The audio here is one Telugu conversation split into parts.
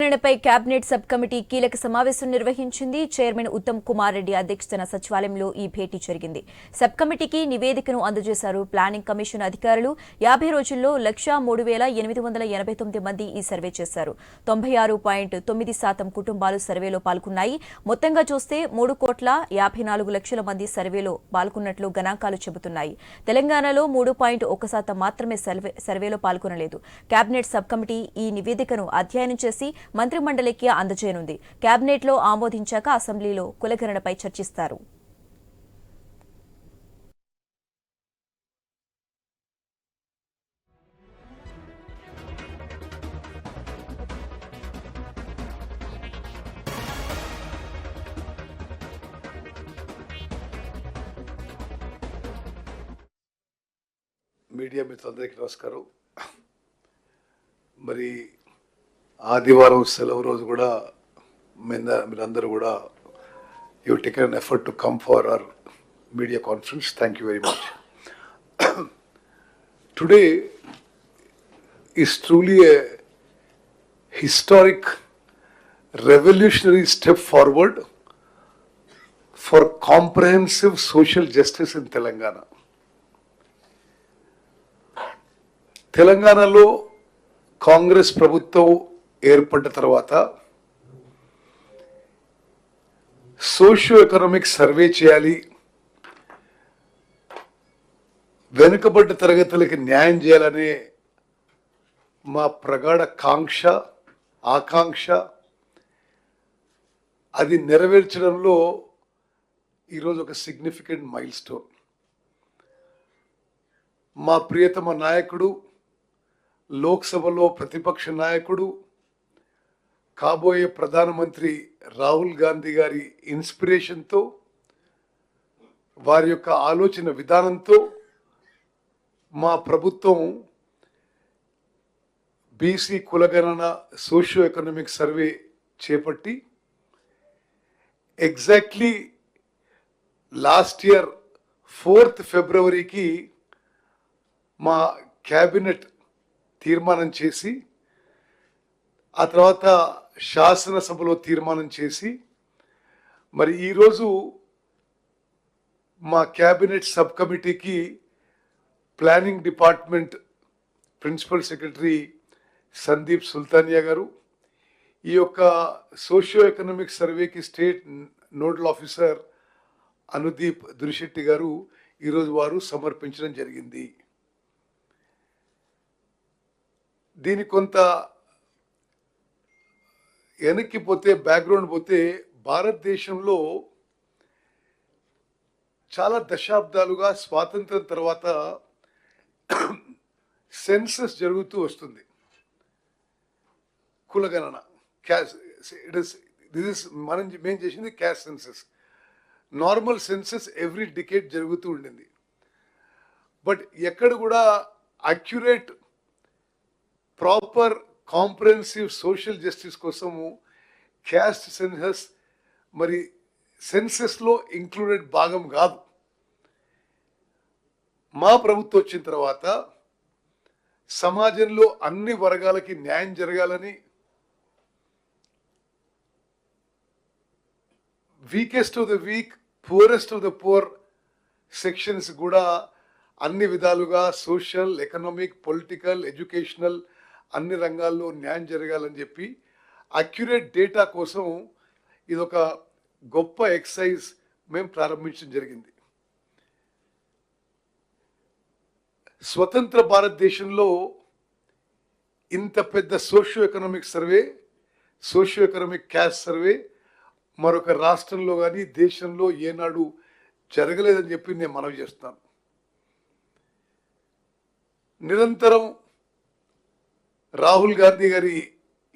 కులగణనపై కేబినెట్ సబ్ కమిటీ కీలక సమావేశం నిర్వహించింది. చైర్మన్ ఉత్తమ్ కుమార్ రెడ్డి అధ్యక్షతన సచివాలయంలో ఈ భేటీ జరిగింది. సబ్ కమిటీకి నివేదికను అందజేశారు ప్లానింగ్ కమిషన్ అధికారులు. 50 రోజుల్లో 1,03,889 మంది ఈ సర్వే చేశారు. 96.9% కుటుంబాలు సర్వేలో పాల్గొన్నాయి. మొత్తంగా చూస్తే 3,54,00,000 మంది సర్వేలో పాల్గొన్నట్లు గణాంకాలు చెబుతున్నాయి. తెలంగాణలో 3.1% మాత్రమే సర్వేలో పాల్గొనలేదు. కేబినెట్ సబ్ కమిటీ ఈ నివేదికను అధ్యయనం చేసి మంత్రిమండలికి అందజేయనుంది. కేబినెట్లో ఆమోదించాక అసెంబ్లీలో కులగణనపై చర్చిస్తారు. మీడియా మిత్రులందరికీ నమస్కారం. మరి ఆదివారం సెలవు రోజు కూడా మీరందరూ కూడా you taken an effort to come for hour media conference. Thank you very much. Today is truly A historic revolutionary step forward for comprehensive social justice in Telangana. తెలంగాణలో కాంగ్రెస్ ప్రభుత్వం ఏర్పడ్డ తర్వాత సోషియో ఎకనామిక్ సర్వే చేయాలి, వెనుకబడ్డ తరగతులకి న్యాయం చేయాలనే మా ప్రగాఢ ఆకాంక్ష అది నెరవేర్చడంలో ఈరోజు ఒక సిగ్నిఫికెంట్ మైల్ స్టోన్. మా ప్రియతమ నాయకుడు, లోక్సభలో ప్రతిపక్ష నాయకుడు, కాబోయే ప్రధానమంత్రి రాహుల్ గాంధీ గారి ఇన్స్పిరేషన్తో, వారి యొక్క ఆలోచన విధానంతో మా ప్రభుత్వం బీసీ కులగణన సోషియో ఎకనామిక్ సర్వే చేపట్టి ఎగ్జాక్ట్లీ లాస్ట్ ఇయర్ 4th ఫిబ్రవరికి మా క్యాబినెట్ తీర్మానం చేసి, ఆ తర్వాత శాసనసభలో తీర్మానం చేసి, మరి ఈరోజు మా క్యాబినెట్ సబ్ కమిటీకి planning department principal secretary Sandeep Sultania గారు, ఈ యొక్క సోషియో ఎకనామిక్ సర్వేకి state nodal officer Anudeep Durishetti గారు ఈరోజు వారు సమర్పించడం జరిగింది. దీని కొంత వెనక్కి పోతే, బ్యాక్గ్రౌండ్ పోతే, భారతదేశంలో చాలా దశాబ్దాలుగా స్వాతంత్రం తర్వాత సెన్సస్ జరుగుతూ వస్తుంది. కులగణన మేము చేసింది caste census. Normal census every decade జరుగుతూ ఉండింది. బట్ ఎక్కడ కూడా accurate proper comprehensive social justice కోసము క్యాస్ట్ సెన్సస్ మరి సెన్సస్లో ఇంక్లూడెడ్ భాగం కాదు. మా ప్రభుత్వం వచ్చిన తర్వాత సమాజంలో అన్ని వర్గాలకి న్యాయం జరగాలని, weakest of the week, poorest of the poor sections కూడా అన్ని విధాలుగా సోషల్, ఎకనామిక్, పొలిటికల్, ఎడ్యుకేషనల్ అన్ని రంగాల్లో న్యాయం జరగాలని చెప్పి అక్యురేట్ డేటా కోసం ఇదొక గొప్ప ఎక్సర్సైజ్ మేము ప్రారంభించడం జరిగింది. స్వతంత్ర భారతదేశంలో ఇంత పెద్ద socio economic survey, socio economic caste survey మరొక రాష్ట్రంలో కానీ దేశంలో ఏనాడు జరగలేదని చెప్పి నేను మనవి చేస్తున్నాను. నిరంతరం రాహుల్ గాంధీ గారి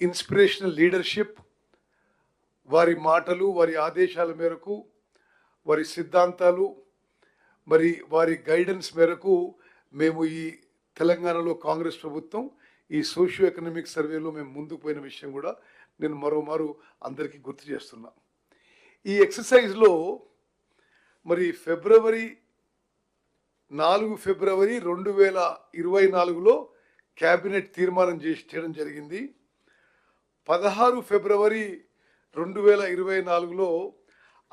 ఇన్స్పిరేషనల్ లీడర్షిప్, వారి మాటలు, వారి ఆదేశాల మేరకు, వారి సిద్ధాంతాలు, మరి వారి గైడెన్స్ మేరకు మేము ఈ తెలంగాణలో కాంగ్రెస్ ప్రభుత్వం ఈ సోషియో ఎకనామిక్ సర్వేలో మేము ముందుకు పోయిన విషయం కూడా నేను మరోమారు అందరికీ గుర్తు చేస్తున్నా. ఈ ఎక్సర్సైజ్లో మరి 4 ఫిబ్రవరి 2024లో క్యాబినెట్ తీర్మానం చేయడం జరిగింది. 16 ఫిబ్రవరి 2024లో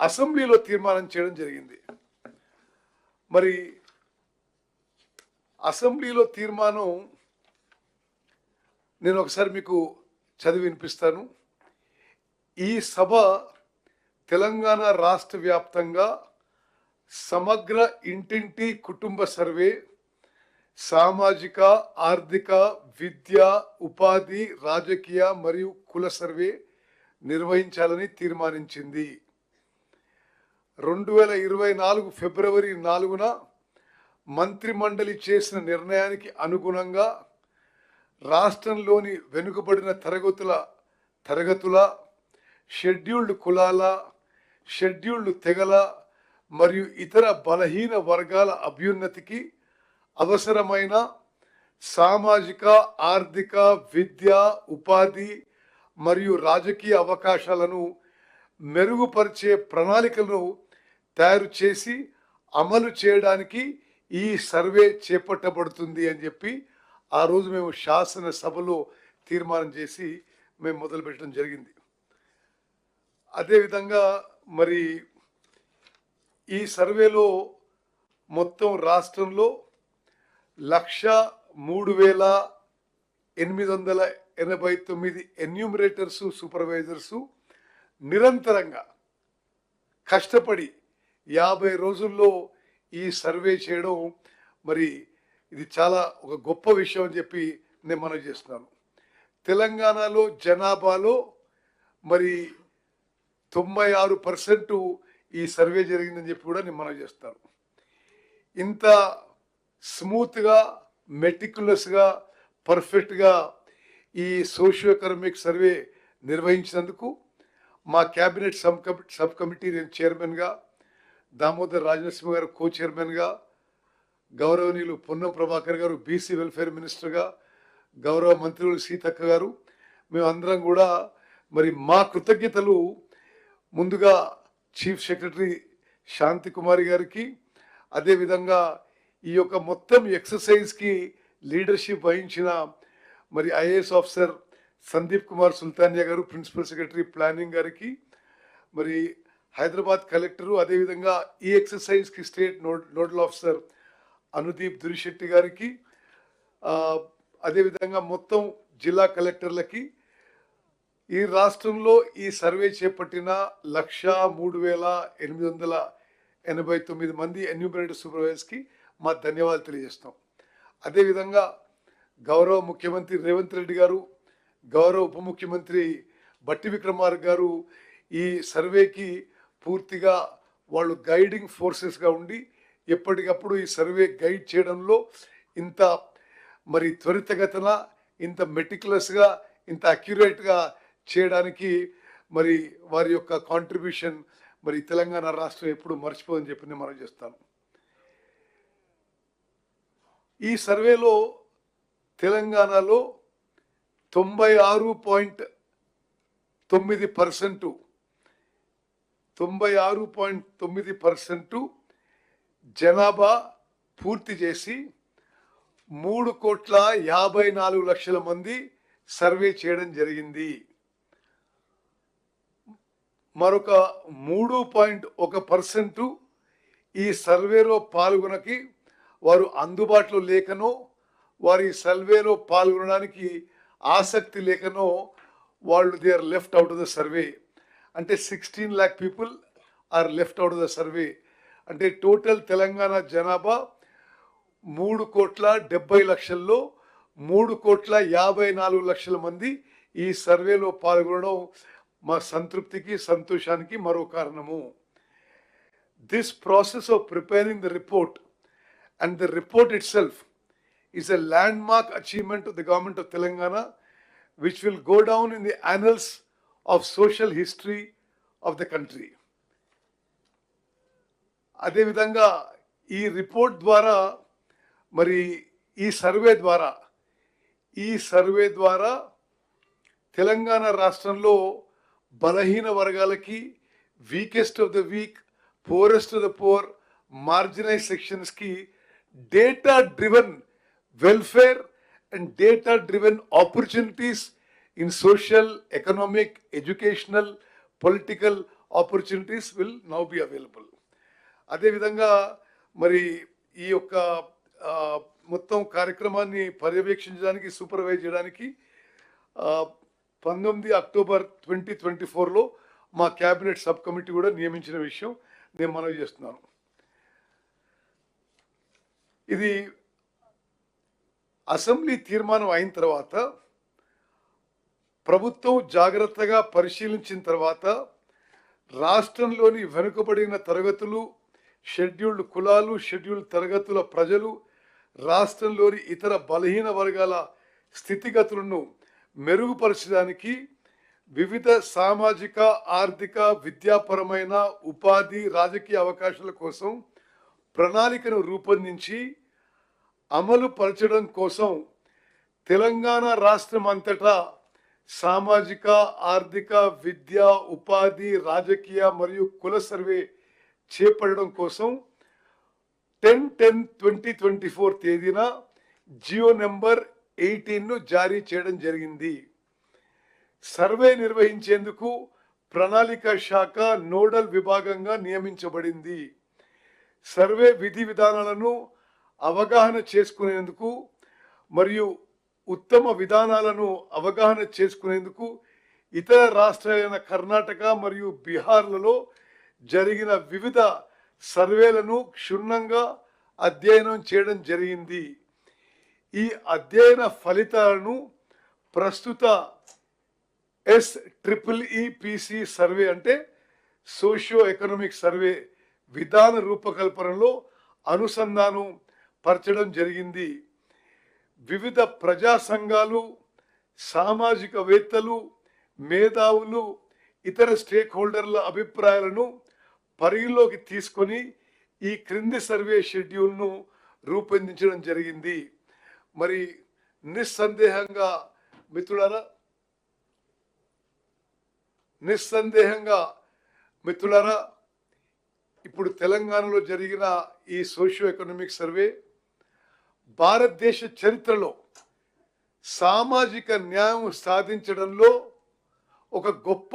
అసెంబ్లీలో తీర్మానం చేయడం జరిగింది. మరి అసెంబ్లీలో తీర్మానం నేను ఒకసారి మీకు చదివి వినిపిస్తాను. ఈ సభ తెలంగాణ రాష్ట్ర వ్యాప్తంగా సమగ్ర ఇంటింటి కుటుంబ సర్వే, సామాజిక, ఆర్థిక, విద్య, ఉపాధి, రాజకీయ మరియు కుల సర్వే నిర్వహించాలని తీర్మానించింది. 2024 ఫిబ్రవరి 4న మంత్రిమండలి చేసిన నిర్ణయానికి అనుగుణంగా రాష్ట్రంలోని వెనుకబడిన తరగతుల, షెడ్యూల్డ్ కులాల, షెడ్యూల్డ్ తెగల మరియు ఇతర బలహీన వర్గాల అభ్యున్నతికి అవసరమైన సామాజిక, ఆర్థిక, విద్య, ఉపాధి మరియు రాజకీయ అవకాశాలను మెరుగుపరిచే ప్రణాళికలను తయారు చేసి అమలు చేయడానికి ఈ సర్వే చేపట్టబడుతుంది అని చెప్పి ఆ రోజు మేము శాసనసభలో తీర్మానం చేసి మేము మొదలుపెట్టడం జరిగింది. అదేవిధంగా మరి ఈ సర్వేలో మొత్తం రాష్ట్రంలో 1,03,889 ఎన్యూమరేటర్సు, సూపర్వైజర్సు నిరంతరంగా కష్టపడి 50 రోజుల్లో ఈ సర్వే చేయడం మరి ఇది చాలా ఒక గొప్ప విషయం అని చెప్పి నేను మనవి చేస్తున్నాను. తెలంగాణలో జనాభాలో మరి 96% ఈ సర్వే జరిగిందని చెప్పి కూడా నేను మనవి చేస్తాను. ఇంత స్మూత్గా, మెటిక్యులస్గా, పర్ఫెక్ట్గా ఈ సోషియో ఎకనామిక్ సర్వే నిర్వహించినందుకు మా క్యాబినెట్ సబ్ కమిటీ నేను చైర్మన్గా, దామోదర్ రాజనరసింహ గారు కో చైర్మన్గా, గౌరవనీయులు పొన్నం ప్రభాకర్ గారు బీసీ వెల్ఫేర్ మినిస్టర్గా, గౌరవ మంత్రులు సీతక్క గారు, మేమందరం కూడా మరి మా కృతజ్ఞతలు ముందుగా చీఫ్ సెక్రటరీ శాంతి కుమారి గారికి, అదేవిధంగా ఈ యొక్క మొత్తం ఎక్సర్సైజ్కి లీడర్షిప్ వహించిన మరి ఐఏఎస్ ఆఫీసర్ సందీప్ కుమార్ సుల్తానియా గారు, ప్రిన్సిపల్ సెక్రటరీ ప్లానింగ్ గారికి, మరి హైదరాబాద్ కలెక్టరు, అదేవిధంగా ఈ ఎక్సర్సైజ్కి state nodal officer Anudeep Durishetti గారికి, అదేవిధంగా మొత్తం జిల్లా కలెక్టర్లకి, ఈ రాష్ట్రంలో ఈ సర్వే చేపట్టిన 1,03,889 మంది ఎన్యూమరేటర్ సూపర్వైజర్స్కి మా ధన్యవాదాలు తెలియజేస్తాం. అదేవిధంగా గౌరవ ముఖ్యమంత్రి రేవంత్ రెడ్డి గారు, గౌరవ ఉప ముఖ్యమంత్రి బట్టి విక్రమార్క గారు ఈ సర్వేకి పూర్తిగా వాళ్ళు గైడింగ్ ఫోర్సెస్గా ఉండి ఎప్పటికప్పుడు ఈ సర్వే గైడ్ చేయడంలో ఇంత మరి త్వరితగతిన, ఇంత మెటిక్యులస్గా, ఇంత అక్యురేట్గా చేయడానికి మరి వారి యొక్క కాంట్రిబ్యూషన్ మరి తెలంగాణ రాష్ట్రం ఎప్పుడు మర్చిపోదని చెప్పి నేను మనం చేస్తాను. ఈ సర్వేలో తెలంగాణలో 96.9% జనాభా పూర్తి చేసి 3,54,00,000 మంది సర్వే చేయడం జరిగింది. మరొక 3.1% ఈ సర్వేలో పాల్గొనకి వారు అందుబాటులో లేకనో, వారి సర్వేలో పాల్గొనడానికి ఆసక్తి లేకనో వాళ్ళు they are left out of the survey. అంటే 16 lakh people are left out of the survey. అంటే టోటల్ తెలంగాణ జనాభా 3,70,00,000లో 3,54,00,000 మంది ఈ సర్వేలో పాల్గొనడం మా సంతృప్తికి, సంతోషానికి మరో కారణము. This process of preparing the report and the report itself is a landmark achievement of the government of Telangana, which will go down in the annals of social history of the country. అదేవిధంగా ఈ రిపోర్ట్ ద్వారా మరి ఈ సర్వే ద్వారా తెలంగాణ రాష్ట్రంలో బలహీన వర్గాలకి, weakest of the week, poorest of the poor, marginalized sections-కి data-driven welfare and data-driven opportunities in social, economic, educational, political opportunities will now be available. అదేవిధంగా మరి ఈ యొక్క మొత్తం కార్యక్రమాన్ని పర్యవేక్షించడానికి, సూపర్వైజ్ చేయడానికి 19 అక్టోబర్ 2024లో మా క్యాబినెట్ సబ్ కమిటీ కూడా నియమించిన విషయం నేను మనవి చేస్తున్నాను. ఇది అసెంబ్లీ తీర్మానం అయిన తర్వాత ప్రభుత్వం జాగ్రత్తగా పరిశీలించిన తర్వాత రాష్ట్రంలోని వెనుకబడిన తరగతులు, షెడ్యూల్డ్ కులాలు, షెడ్యూల్డ్ తరగతుల ప్రజలు, రాష్ట్రంలోని ఇతర బలహీన వర్గాల స్థితిగతులను మెరుగుపరచడానికి వివిధ సామాజిక, ఆర్థిక, విద్యాపరమైన, ఉపాధి, రాజకీయ అవకాశాల కోసం ప్రణాళికను రూపొందించి అమలు పరచడం కోసం తెలంగాణ రాష్ట్రం అంతటా సామాజిక, ఆర్థిక, విద్య, ఉపాధి, రాజకీయ మరియు కుల సర్వే చేపట్టడం కోసం 10/10/2024 తేదీన జియో నెంబర్ 18ను జారీ చేయడం జరిగింది. సర్వే నిర్వహించేందుకు ప్రణాళిక శాఖ నోడల్ విభాగంగా నియమించబడింది. సర్వే విధి విధానాలను అవగాహన చేసుకునేందుకు మరియు ఉత్తమ విధానాలను అవగాహన చేసుకునేందుకు ఇతర రాష్ట్రాలైన కర్ణాటక మరియు బీహార్లలో జరిగిన వివిధ సర్వేలను క్షుణ్ణంగా అధ్యయనం చేయడం జరిగింది. ఈ అధ్యయన ఫలితాలను ప్రస్తుత SEEPC సర్వే అంటే సోషియో ఎకనామిక్ సర్వే విధాన రూపకల్పనలో అనుసంధానం పరచడం జరిగింది. వివిధ ప్రజా సంఘాలు, సామాజికవేత్తలు, మేధావులు, ఇతర స్టేక్ హోల్డర్ల అభిప్రాయాలను పరిగణలోకి తీసుకొని ఈ క్రింది సర్వే షెడ్యూల్ను రూపొందించడం జరిగింది. మరి నిస్సందేహంగా మిత్రులారా ఇప్పుడు తెలంగాణలో జరిగిన ఈ సోషియో ఎకనామిక్ సర్వే భారతదేశ చరిత్రలో సామాజిక న్యాయం సాధించడంలో ఒక గొప్ప,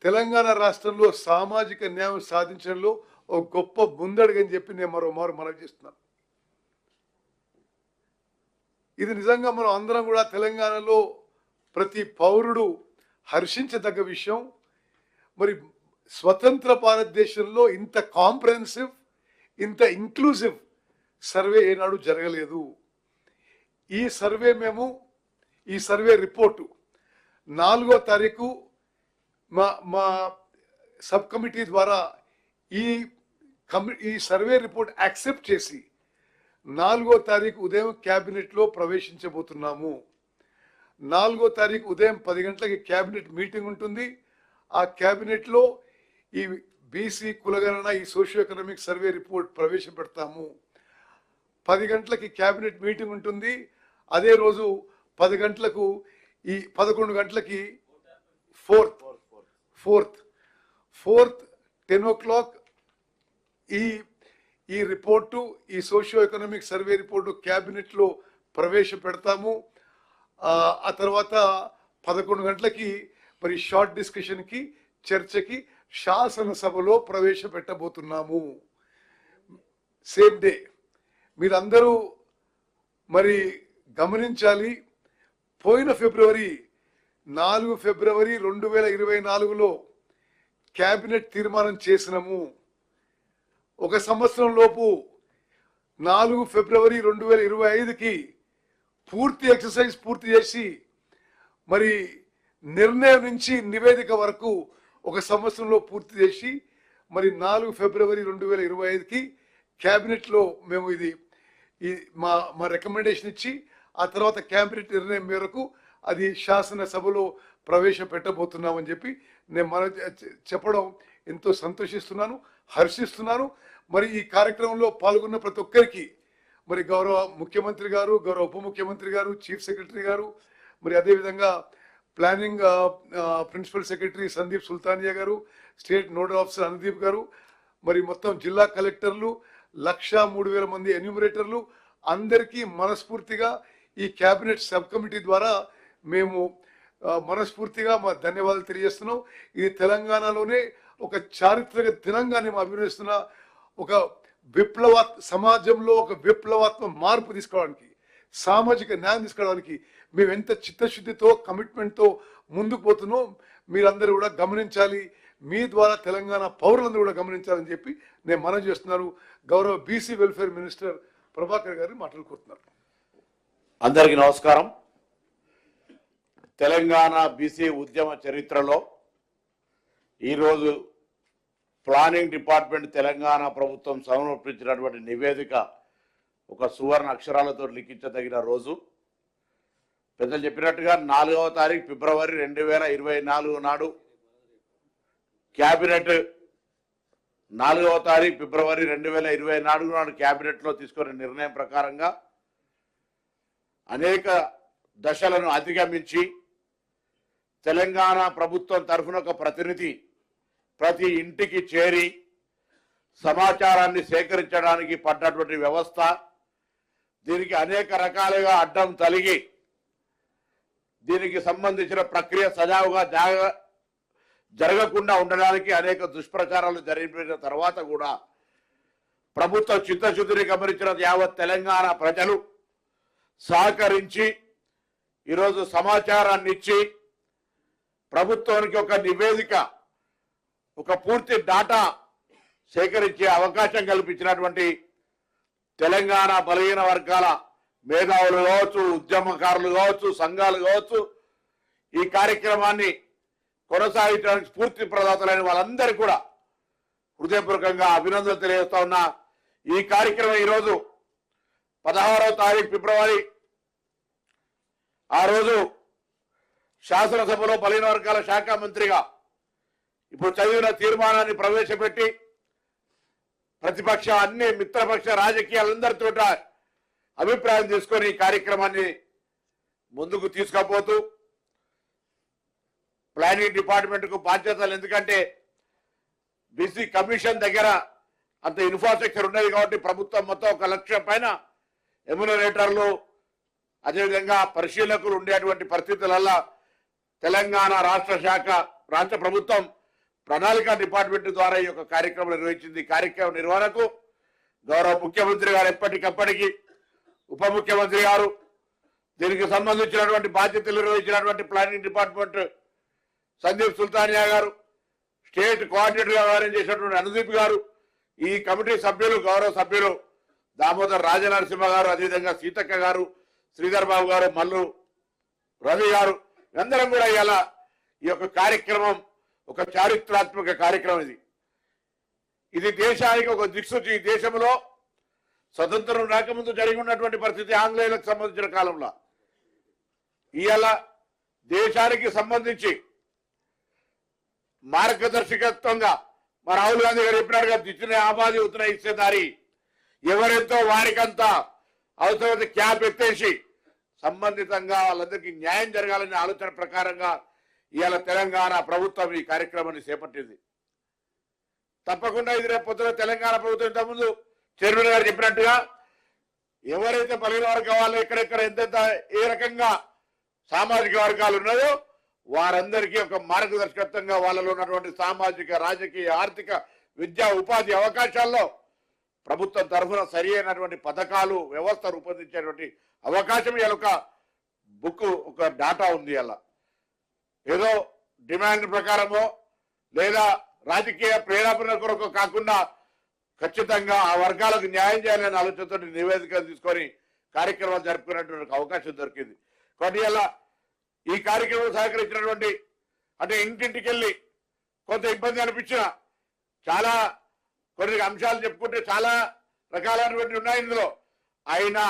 తెలంగాణ రాష్ట్రంలో సామాజిక న్యాయం సాధించడంలో ఒక గొప్ప ముందడుగని చెప్పి నేను మరోమారు మనవి చేస్తున్నాను. ఇది నిజంగా మనం అందరం కూడా తెలంగాణలో ప్రతి పౌరుడు హర్షించదగ్గ విషయం. మరి స్వతంత్ర భారతదేశంలో ఇంత కాంప్రహెన్సివ్, ఇంత ఇంక్లూజివ్ సర్వే ఏనాడు జరగలేదు. ఈ సర్వే రిపోర్టు 4వ తారీఖు మా సబ్ కమిటీ ద్వారా ఈ సర్వే రిపోర్ట్ యాక్సెప్ట్ చేసి 4వ తారీఖు ఉదయం క్యాబినెట్లో ప్రవేశించబోతున్నాము. 4వ తారీఖు ఉదయం 10 గంటలకి క్యాబినెట్ మీటింగ్ ఉంటుంది. ఆ క్యాబినెట్లో ఈ బీసీ కులగణన, ఈ సోషియో ఎకనామిక్ సర్వే రిపోర్ట్ ప్రవేశపెడతాము. 10 గంటలకి క్యాబినెట్ మీటింగ్ ఉంటుంది. అదే రోజు 10 గంటలకు 11 గంటలకి ఫోర్త్ 10 o'clock ఈ రిపోర్టు, ఈ సోషియో ఎకనామిక్ సర్వే రిపోర్టు క్యాబినెట్లో ప్రవేశపెడతాము. ఆ తర్వాత 11 గంటలకి మరి షార్ట్ డిస్కషన్కి, చర్చకి శాసనసభలో ప్రవేశపెట్టబోతున్నాము. Same day. మీరందరూ మరి గమనించాలి, పోయిన 4 ఫిబ్రవరి 2024లో క్యాబినెట్ తీర్మానం చేసినాము. ఒక సంవత్సరం లోపు 4 ఫిబ్రవరి 2025కి పూర్తి ఎక్సర్సైజ్ పూర్తి చేసి మరి నిర్ణయం నుంచి నివేదిక వరకు ఒక సంవత్సరంలో పూర్తి చేసి మరి 4 ఫిబ్రవరి 2025కి క్యాబినెట్లో మేము మా రికమెండేషన్ ఇచ్చి ఆ తర్వాత క్యాబినెట్ నిర్ణయం మేరకు అది శాసనసభలో ప్రవేశపెట్టబోతున్నామని చెప్పి నేను చెప్పడం ఎంతో సంతోషిస్తున్నాను, హర్షిస్తున్నాను. మరి ఈ కార్యక్రమంలో పాల్గొన్న ప్రతి ఒక్కరికి మరి గౌరవ ముఖ్యమంత్రి గారు, గౌరవ ఉప ముఖ్యమంత్రి గారు, చీఫ్ సెక్రటరీ గారు, మరి అదేవిధంగా planning principal secretary Sandeep Sultania గారు, స్టేట్ నోడల్ ఆఫీసర్ అనుదీప్ గారు, మరి మొత్తం జిల్లా కలెక్టర్లు, 1,03,000 మంది ఎన్యూమరేటర్లు అందరికీ మనస్ఫూర్తిగా ఈ క్యాబినెట్ సబ్ కమిటీ ద్వారా మేము మనస్ఫూర్తిగా మా ధన్యవాదాలు తెలియజేస్తున్నాం. ఇది తెలంగాణలోనే ఒక చారిత్రక దినంగా నేను అభినందిస్తున్న ఒక సమాజంలో ఒక విప్లవాత్మక మార్పు తీసుకోవడానికి, సామాజిక న్యాయం తీసుకోవడానికి మేము ఎంత చిత్తశుద్ధితో కమిట్మెంట్తో ముందుకు పోతున్నాం మీరందరూ కూడా గమనించాలి. మీ ద్వారా తెలంగాణ పౌరులందరూ కూడా గమనించాలని చెప్పి నేను మనవి చేస్తున్నాను. గౌరవ బీసీ వెల్ఫేర్ మినిస్టర్ ప్రభాకర్ గారు మాట్లాడుకుంటున్నారు. అందరికీ నమస్కారం. తెలంగాణ బీసీ ఉద్యమ చరిత్రలో ఈరోజు ప్లానింగ్ డిపార్ట్మెంట్ తెలంగాణ ప్రభుత్వం సమర్పించినటువంటి నివేదిక ఒక సువర్ణ అక్షరాలతో లిఖించదగిన రోజు. పెద్దలు చెప్పినట్టుగా 4వ తారీఖు ఫిబ్రవరి 2024 నాడు క్యాబినెట్ 4వ తారీఖు ఫిబ్రవరి 2024 నాడు క్యాబినెట్లో తీసుకున్న నిర్ణయం ప్రకారంగా అనేక దశలను అధిగమించి తెలంగాణ ప్రభుత్వం తరఫున ఒక ప్రతినిధి ప్రతి ఇంటికి చేరి సమాచారాన్ని సేకరించడానికి పడ్డటువంటి వ్యవస్థ, దీనికి అనేక రకాలుగా అడ్డం తలిగి దీనికి సంబంధించిన ప్రక్రియ సజావుగా జరగకుండా ఉండడానికి అనేక దుష్ప్రచారాలు జరిపిన తర్వాత కూడా ప్రభుత్వ చిత్తశుద్ధిని గమనించిన యావత్ తెలంగాణ ప్రజలు సహకరించి ఈరోజు సమాచారాన్ని ఇచ్చి ప్రభుత్వానికి ఒక నివేదిక, ఒక పూర్తి డాటా సేకరించే అవకాశం కల్పించినటువంటి తెలంగాణ బలహీన వర్గాల మేధావులు కావచ్చు, ఉద్యమకారులు కావచ్చు, సంఘాలు కావచ్చు, ఈ కార్యక్రమాన్ని కొనసాగించడానికి స్ఫూర్తి ప్రదాతలైన వాళ్ళందరికీ కూడా హృదయపూర్వకంగా అభినందనలు తెలియజేస్తా ఉన్నా. ఈ కార్యక్రమం ఈరోజు 16వ తారీఖు ఫిబ్రవరి, ఆ రోజు శాసనసభలో బలహీన వర్గాల శాఖ మంత్రిగా ఇప్పుడు చదివిన తీర్మానాన్ని ప్రవేశపెట్టి ప్రతిపక్ష అన్ని మిత్రపక్ష రాజకీయాలందరితో అభిప్రాయం తీసుకొని ఈ కార్యక్రమాన్ని ముందుకు తీసుకుపోతూ ప్లానింగ్ డిపార్ట్మెంట్కు బాధ్యతలు, ఎందుకంటే బీసీ కమిషన్ దగ్గర అంత ఇన్ఫ్రాస్ట్రక్చర్ ఉన్నది కాబట్టి ప్రభుత్వం మొత్తం 1 లక్ష పైన ఎమ్యునరేటర్లు, అదేవిధంగా పరిశీలకులు ఉండేటువంటి పరిస్థితులలో తెలంగాణ రాష్ట్ర ప్రభుత్వం ప్రణాళిక డిపార్ట్మెంట్ ద్వారా ఈ యొక్క కార్యక్రమం నిర్వహించింది. కార్యక్రమం నిర్వహణకు గౌరవ ముఖ్యమంత్రి గారు ఎప్పటికప్పటికి, ఉప ముఖ్యమంత్రి గారు, దీనికి సంబంధించినటువంటి బాధ్యతలు నిర్వహించినటువంటి ప్లానింగ్ డిపార్ట్మెంట్ సందీప్ సుల్తానియా గారు, స్టేట్ కోఆర్డినేటర్గా వ్యవహారం చేసినటువంటి అనుదీప్ గారు, ఈ కమిటీ సభ్యులు, గౌరవ సభ్యులు దామోదర్ రాజనరసింహ గారు, అదేవిధంగా సీతక్క గారు, శ్రీధర్ బాబు గారు, మల్లు రవి గారు, అందరం కూడా ఇలా ఈ యొక్క కార్యక్రమం ఒక చారిత్రాత్మక కార్యక్రమం. ఇది దేశానికి ఒక దిక్సూచి. ఈ దేశంలో స్వతంత్రం రాకముందు జరిగి ఉన్నటువంటి పరిస్థితి ఆంగ్లేయులకు సంబంధించిన కాలంలో ఇవాళ దేశానికి సంబంధించి మార్గదర్శకత్వంగా మా రాహుల్ గాంధీ గారు చెప్పినట్టుగా దిచ్చిన ఆబాది ఉత్తర ఇచ్చేదారి, ఎవరెంతో వారికంతా అవసరమైతే క్యాప్ ఎత్తేసి సంబంధితంగా వాళ్ళందరికీ న్యాయం జరగాలనే ఆలోచన ప్రకారంగా ఇవాళ తెలంగాణ ప్రభుత్వం ఈ కార్యక్రమాన్ని చేపట్టింది. తప్పకుండా ఇది రేపు పొద్దున తెలంగాణ ప్రభుత్వం ఇంతకుముందు చైర్మన్ గారు చెప్పినట్టుగా ఎవరైతే బలహీన వర్గం వాళ్ళు ఎక్కడెక్కడ ఎంతెంత ఏ రకంగా సామాజిక వర్గాలు ఉన్నాయో వారందరికీ ఒక మార్గదర్శకత్వంగా వాళ్ళలో ఉన్నటువంటి సామాజిక, రాజకీయ, ఆర్థిక, విద్యా, ఉపాధి అవకాశాల్లో ప్రభుత్వం తరఫున సరి అయినటువంటి పథకాలు, వ్యవస్థ రూపొందించేటువంటి అవకాశం ఇలా ఒక బుక్, ఒక డాటా ఉంది. అలా ఏదో డిమాండ్ ప్రకారమో లేదా రాజకీయ ప్రేరేపణ కొరకు కాకుండా ఖచ్చితంగా ఆ వర్గాలకు న్యాయం చేయాలనే ఆలోచనతో నివేదిక తీసుకొని కార్యక్రమాలు జరుపుకునేటువంటి అవకాశం దొరికింది. కాబట్టి ఇలా ఈ కార్యక్రమం సహకరించినటువంటి, అంటే ఇంటింటికి వెళ్ళి కొంత ఇబ్బంది అనిపించిన చాలా కొన్ని అంశాలు చెప్పుకుంటే చాలా రకాలైనటువంటి ఉన్నాయి ఇందులో. అయినా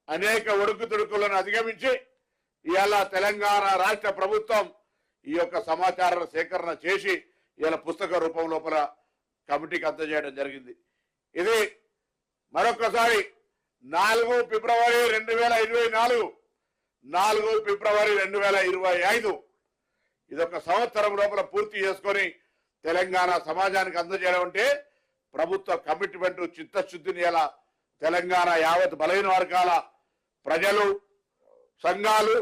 అనేక ఒడుకుతుడుకులను అధిగమించి ఇవాళ తెలంగాణ రాష్ట్ర ప్రభుత్వం ఈ యొక్క సమాచార సేకరణ చేసి ఇవాళ పుస్తక రూపం లోపల కమిటీకి అందజేయడం జరిగింది. ఇది మరొకసారి 4 ఫిబ్రవరి 2024, 4 ఫిబ్రవరి 2025 ఇదొక సంవత్సరం లోపల పూర్తి చేసుకొని తెలంగాణ సమాజానికి అందజేయడం అంటే ప్రభుత్వ కమిట్మెంట్, చిత్తశుద్ధిని ఇలా తెలంగాణ యావత్ బలహీన వర్గాల ప్రజలు, సంఘాలు,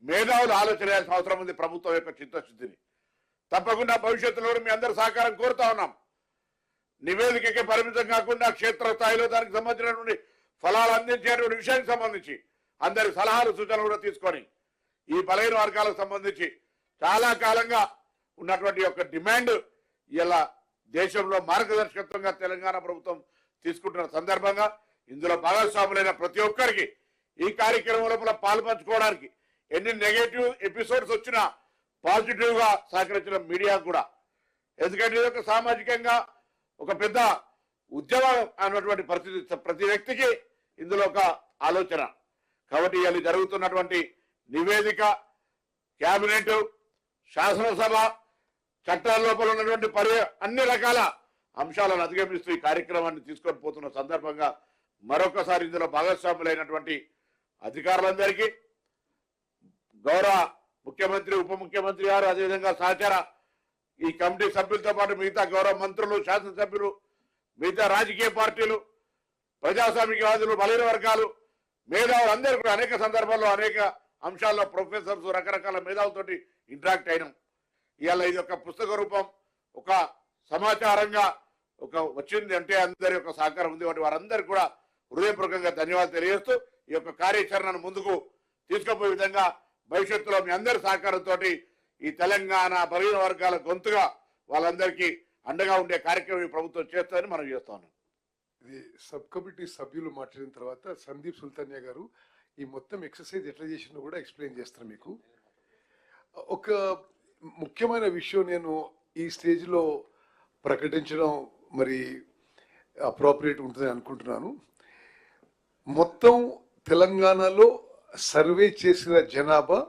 మేధావులు ఆలోచన చేయాల్సిన అవసరం ఉంది ప్రభుత్వం యొక్క చిత్తశుద్ధిని. తప్పకుండా భవిష్యత్తులో మీ అందరి సహకారం కోరుతా ఉన్నాం. నివేదికకే పరిమితం కాకుండా క్షేత్ర స్థాయిలో దానికి సంబంధించినటువంటి ఫలాలు అందించేటువంటి విషయానికి సంబంధించి అందరి సలహాలు సూచనలు కూడా తీసుకొని ఈ బలహీన వర్గాలకు సంబంధించి చాలా కాలంగా ఉన్నటువంటి యొక్క డిమాండ్ ఇలా దేశంలో మార్గదర్శకత్వంగా తెలంగాణ ప్రభుత్వం తీసుకుంటున్న సందర్భంగా ఇందులో భాగస్వాములైన ప్రతి ఒక్కరికి ఈ కార్యక్రమం లోపల పాల్పంచుకోవడానికి ఎన్ని నెగటివ్ ఎపిసోడ్స్ వచ్చినా పాజిటివ్ గా సహకరించిన మీడియా కూడా, ఎందుకంటే ఇది ఒక సామాజికంగా ఒక పెద్ద ఉద్యమం అన్నటువంటి పరిస్థితి ప్రతి వ్యక్తికి ఇందులో ఒక ఆలోచన. కాబట్టి ఇవాళ జరుగుతున్నటువంటి నివేదిక, కేబినెట్, శాసనసభ, చట్టాల లోపల ఉన్నటువంటి అన్ని రకాల అంశాలను అధిగమిస్తూ ఈ కార్యక్రమాన్ని తీసుకొని పోతున్న సందర్భంగా మరొకసారి ఇందులో భాగస్వాములైనటువంటి అధికారులందరికీ, గౌరవ ముఖ్యమంత్రి, ఉప ముఖ్యమంత్రి గారు, అదేవిధంగా సహచార ఈ కమిటీ సభ్యులతో పాటు మిగతా గౌరవ మంత్రులు, శాసనసభ్యులు, మిగతా రాజకీయ పార్టీలు, ప్రజాస్వామికవాదులు, బలహీన వర్గాలు, మేధావులు అందరూ కూడా అనేక సందర్భాల్లో అనేక అంశాల్లో ప్రొఫెసర్స్ రకరకాల మేధావులతోటి ఇంటరాక్ట్ అయినాం. ఇవాళ ఇది ఒక పుస్తక రూపం, ఒక సమాచారంగా ఒక వచ్చింది అంటే అందరి యొక్క సహకారం ఉంది. వాటి వారందరికీ కూడా హృదయపూర్వకంగా ధన్యవాదాలు తెలియజేస్తూ ఈ యొక్క కార్యాచరణను ముందుకు తీసుకుపోయే విధంగా భవిష్యత్తులో మీ అందరి సహకారంతో ఈ తెలంగాణ బలహీన వర్గాల గొంతుగా వాళ్ళందరికీ అండగా ఉండే కార్యక్రమం ఈ ప్రభుత్వం చేస్తుందని మనం చేస్తాను. ఇది సబ్ కమిటీ సభ్యులు మాట్లాడిన తర్వాత సందీప్ సుల్తానియా గారు ఈ మొత్తం ఎక్సర్సైజ్ ఎట్లా చేసినా కూడా ఎక్స్ప్లెయిన్ చేస్తాను మీకు. ఒక ముఖ్యమైన విషయం నేను ఈ స్టేజ్లో ప్రకటించడం మరి అప్రోప్రియేట్ ఉంటుందని అనుకుంటున్నాను. మొత్తం తెలంగాణలో సర్వే చేసిన జనాభా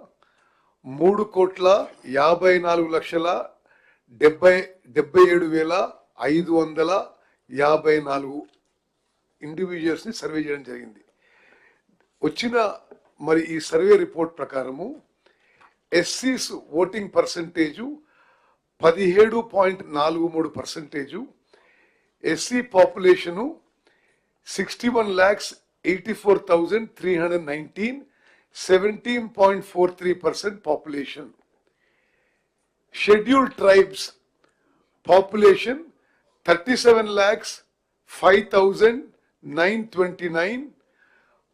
3,54,77,554 ఇండివిజువల్స్ని సర్వే చేయడం జరిగింది. వచ్చిన మరి ఈ సర్వే రిపోర్ట్ ప్రకారము ఎస్సీస్ voting percentage 17.43%, SC population 61,84,319, 17.43% population. Scheduled tribes population 37,05,929,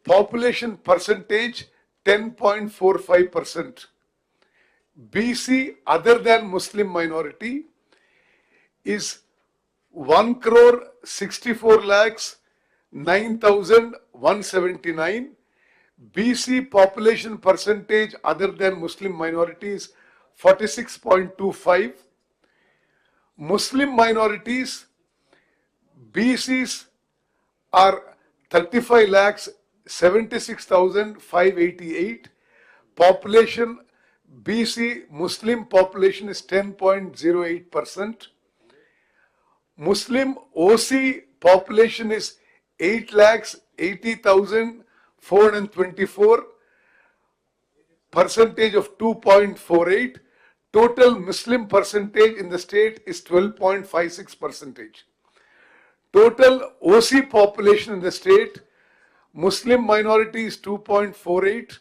population percentage 10.45%. BC other than Muslim minority is 1,64,09,179. BC population percentage other than Muslim minorities 46.25. Muslim minorities BCs are 35,76,588. Population BC Muslim population is 10.08%. Muslim OC population is 8,80,424, percentage of 2.48. Total Muslim percentage in the state is 12.56%. Total OC population in the state, Muslim minority is 2.48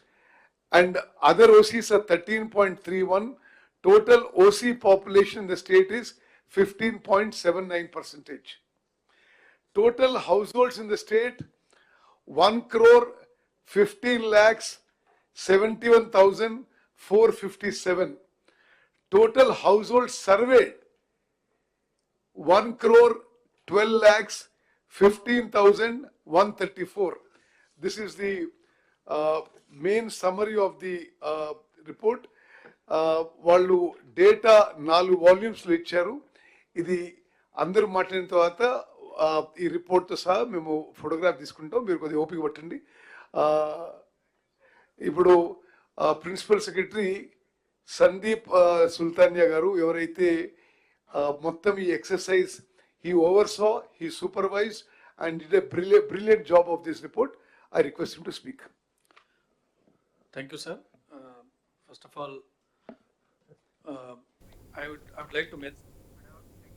and other OCs are 13.31. Total OC population in the state is 15.79%. Total households in the state 1,15,71,457. Total households surveyed 1,12,15,134. This is the main summary of the report. వాళ్ళు డేటా 4 వాల్యూమ్స్లో ఇచ్చారు. ఇది అందరూ మాట్లాడిన తర్వాత ఈ రిపోర్ట్తో సహా మేము ఫోటోగ్రాఫ్ తీసుకుంటాం. మీరు కొద్దిగా ఓపిక పట్టండి. ఇప్పుడు ప్రిన్సిపల్ సెక్రటరీ సందీప్ సుల్తానియా గారు ఎవరైతే మొత్తం ఈ exercise he oversaw, he supervised and did a brilliant job of this report. I request him to speak. Thank you, sir. First of all, I would like to